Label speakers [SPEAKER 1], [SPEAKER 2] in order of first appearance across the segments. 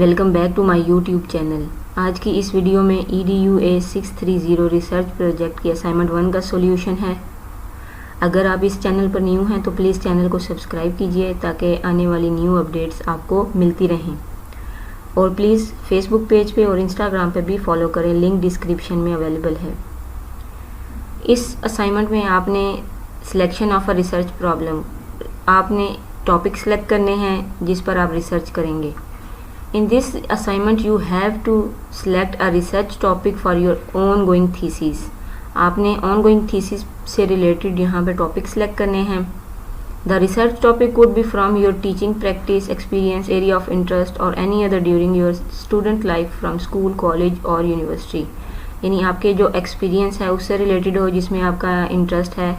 [SPEAKER 1] Welcome back to my YouTube channel. आज की इस वीडियो में EDUA 630 रिसर्च प्रोजेक्ट की असाइनमेंट 1 का सॉल्यूशन है। अगर आप इस चैनल पर न्यू हैं तो प्लीज़ चैनल को सब्सक्राइब कीजिए ताकि आने वाली न्यू अपडेट्स आपको मिलती रहें। और प्लीज़ फेसबुक पेज पे और इंस्टाग्राम पे भी फॉलो करें, लिंक डिस्क्रिप्शन में अवेलेबल है। इस असाइनमेंट में आपने selection of a research problem, आपने टॉपिक सेलेक्ट करने हैं जिस पर आप रिसर्च करेंगे। In this assignment you have to select a research topic for your ongoing thesis. आपने ongoing thesis से related यहाँ पे topic select करने हैं। The research topic could be from your teaching practice, experience, area of interest or any other during your student life from school, college or university. यानी आपके जो experience है उससे related हो, जिसमें आपका interest है,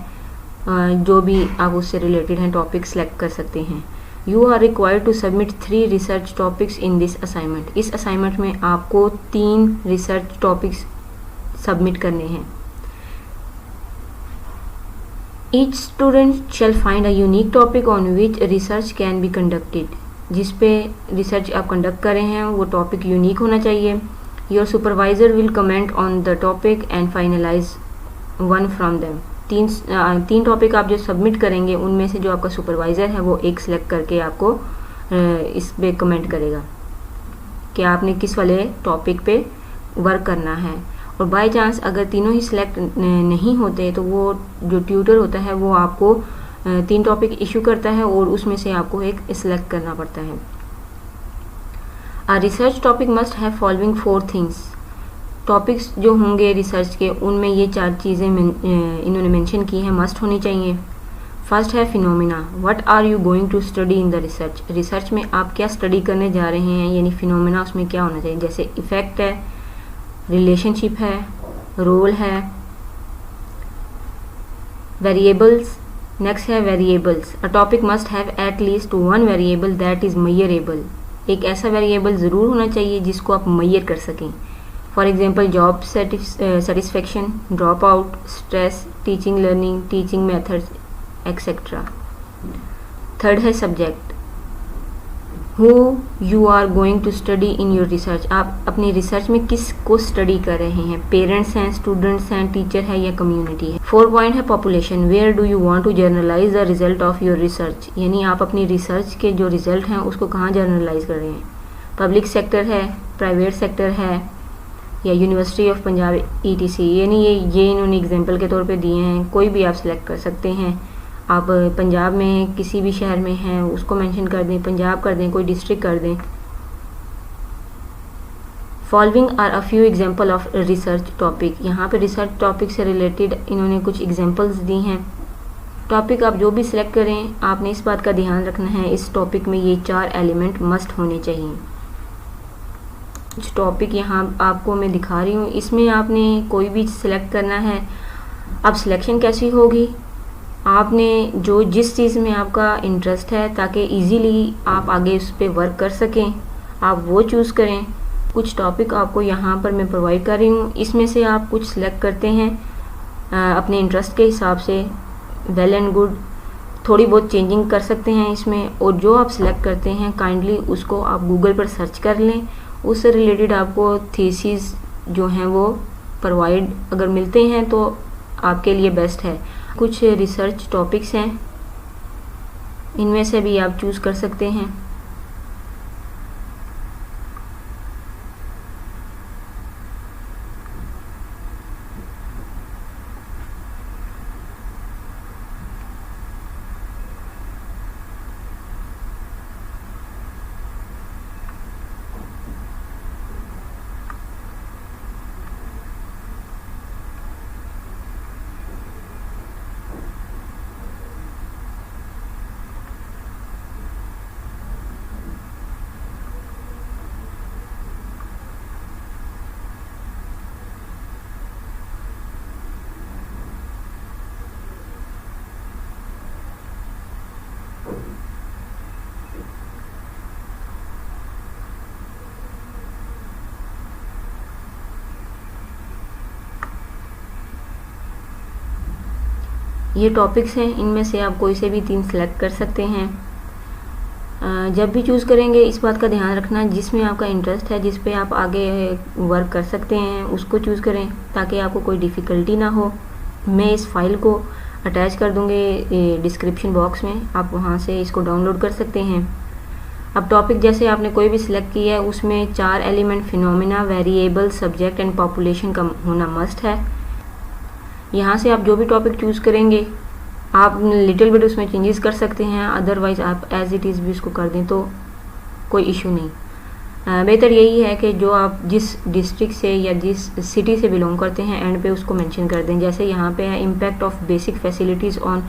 [SPEAKER 1] जो भी आप उससे related हैं topic select कर सकते हैं। You are required to submit 3 research topics in this assignment. इस assignment में आपको 3 research topics submit करने हैं। Each student shall find a unique topic on which research can be conducted. जिस पे research आप conduct कर रहे हैं वो topic unique होना चाहिए। Your supervisor will comment on the topic and finalize one from them. तीन टॉपिक आप जो सबमिट करेंगे उनमें से जो आपका सुपरवाइज़र है वो एक सिलेक्ट करके आपको इस पे कमेंट करेगा कि आपने किस वाले टॉपिक पे वर्क करना है। और बाय चांस अगर तीनों ही सिलेक्ट नहीं होते तो वो जो ट्यूटर होता है वो आपको 3 टॉपिक इशू करता है और उसमें से आपको एक सिलेक्ट करना पड़ता है। A research topic must have following 4 things. Topics जो होंगे रिसर्च के उनमें ये 4 चीज़ें इन्होंने मेंशन की हैं, मस्ट होनी चाहिए। फर्स्ट है phenomena. What are you going to study in the research. Research में आप क्या स्टडी करने जा रहे हैं, यानी फिनोमिना उसमें क्या होना चाहिए। जैसे इफ़ेक्ट है, रिलेशनशिप है, रोल है, वेरिएबल्स। नेक्स्ट है variables. A topic must have at least 1 variable that is measurable. एक ऐसा वेरिएबल ज़रूर होना चाहिए जिसको आप मेजर कर सकें। For example job satisfaction, drop out, stress, teaching learning, teaching methods etcetera. Third है subject. Who you are going to study in your research. आप अपनी रिसर्च में किस को स्टडी कर रहे हैं, पेरेंट्स हैं, स्टूडेंट्स हैं, टीचर है या कम्युनिटी है। 4 पॉइंट है population. Where do you want to generalise the result of your research, यानी आप अपनी रिसर्च के जो रिजल्ट हैं उसको कहाँ जर्नलाइज कर रहे हैं। पब्लिक सेक्टर है, प्राइवेट सेक्टर है या यूनिवर्सिटी ऑफ पंजाब ETC, यानी ये इन्होंने एग्जांपल के तौर पे दिए हैं। कोई भी आप सिलेक्ट कर सकते हैं। आप पंजाब में किसी भी शहर में हैं उसको मेंशन कर दें, पंजाब कर दें, कोई डिस्ट्रिक्ट कर दें। Following are a few example of research topic. यहाँ पे रिसर्च टॉपिक से रिलेटेड इन्होंने कुछ एग्जांपल्स दी हैं। टॉपिक आप जो भी सिलेक्ट करें आपने इस बात का ध्यान रखना है इस टॉपिक में ये 4 एलिमेंट मस्ट होने चाहिए। कुछ टॉपिक यहाँ आपको मैं दिखा रही हूँ, इसमें आपने कोई भी सिलेक्ट करना है। अब सिलेक्शन कैसी होगी, आपने जो जिस चीज़ में आपका इंटरेस्ट है ताकि इजीली आप आगे उस पर वर्क कर सकें आप वो चूज़ करें। कुछ टॉपिक आपको यहाँ पर मैं प्रोवाइड कर रही हूँ, इसमें से आप कुछ सिलेक्ट करते हैं अपने इंटरेस्ट के हिसाब से। वेल एंड गुड, थोड़ी बहुत चेंजिंग कर सकते हैं इसमें। और जो आप सिलेक्ट करते हैं काइंडली उसको आप गूगल पर सर्च कर लें, उससे रिलेटेड आपको थीसिस जो हैं वो प्रोवाइड अगर मिलते हैं तो आपके लिए बेस्ट है। कुछ रिसर्च टॉपिक्स हैं, इनमें से भी आप चूज़ कर सकते हैं। ये टॉपिक्स हैं, इनमें से आप कोई से भी 3 सिलेक्ट कर सकते हैं। जब भी चूज़ करेंगे इस बात का ध्यान रखना जिसमें आपका इंटरेस्ट है, जिस पे आप आगे वर्क कर सकते हैं उसको चूज़ करें ताकि आपको कोई डिफ़िकल्टी ना हो। मैं इस फाइल को अटैच कर दूँगी डिस्क्रिप्शन बॉक्स में, आप वहाँ से इसको डाउनलोड कर सकते हैं। अब टॉपिक जैसे आपने कोई भी सिलेक्ट किया है उसमें 4 element phenomena, variable, subject and population का होना मस्ट है। यहाँ से आप जो भी टॉपिक चूज़ करेंगे आप लिटिल बिट उसमें चेंजेस कर सकते हैं, अदरवाइज़ आप एज इट इज़ भी उसको कर दें तो कोई इशू नहीं। बेहतर यही है कि जो आप जिस डिस्ट्रिक्ट से या जिस सिटी से बिलोंग करते हैं एंड पे उसको मेंशन कर दें। जैसे यहाँ पे है impact of basic facilities on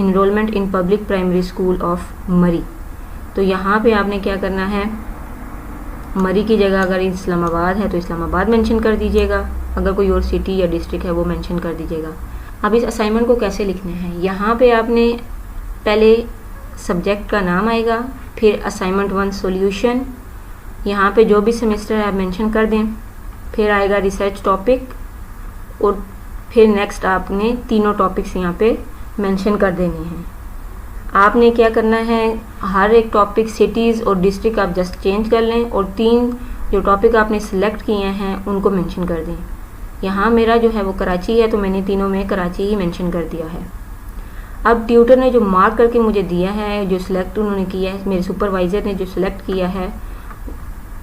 [SPEAKER 1] enrolment in public primary school of Murree. तो यहाँ पे आपने क्या करना है, मरी की जगह अगर इस्लामाबाद है तो इस्लामाबाद मेंशन कर दीजिएगा, अगर कोई और सिटी या डिस्ट्रिक्ट है वो मेंशन कर दीजिएगा। अब इस असाइनमेंट को कैसे लिखना है, यहाँ पे आपने पहले सब्जेक्ट का नाम आएगा, फिर असाइनमेंट 1 सॉल्यूशन, यहाँ पे जो भी सेमेस्टर है आप मेंशन कर दें, फिर आएगा रिसर्च टॉपिक और फिर नेक्स्ट आपने तीनों टॉपिक्स यहाँ पे मेंशन कर देने हैं। आपने क्या करना है, हर एक टॉपिक सिटीज़ और डिस्ट्रिक्ट आप जस्ट चेंज कर लें और 3 जो टॉपिक आपने सिलेक्ट किए हैं उनको मेंशन कर दें। यहाँ मेरा जो है वो कराची है तो मैंने तीनों में कराची ही मेंशन कर दिया है। अब ट्यूटर ने जो मार्क करके मुझे दिया है, जो सिलेक्ट उन्होंने किया है, मेरे सुपरवाइज़र ने जो सिलेक्ट किया है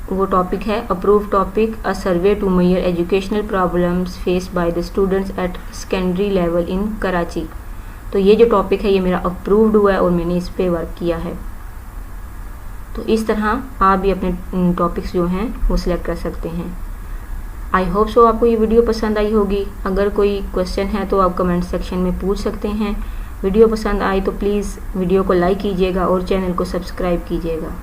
[SPEAKER 1] वो टॉपिक है approve topic a survey to major educational problems faced by the students at secondary level in Karachi. तो ये जो टॉपिक है ये मेरा अप्रूव्ड हुआ है और मैंने इस पे वर्क किया है। तो इस तरह आप भी अपने टॉपिक्स जो हैं वो सिलेक्ट कर सकते हैं। आई होप सो आपको ये वीडियो पसंद आई होगी। अगर कोई क्वेश्चन है तो आप कमेंट सेक्शन में पूछ सकते हैं। वीडियो पसंद आई तो प्लीज़ वीडियो को लाइक कीजिएगा और चैनल को सब्सक्राइब कीजिएगा।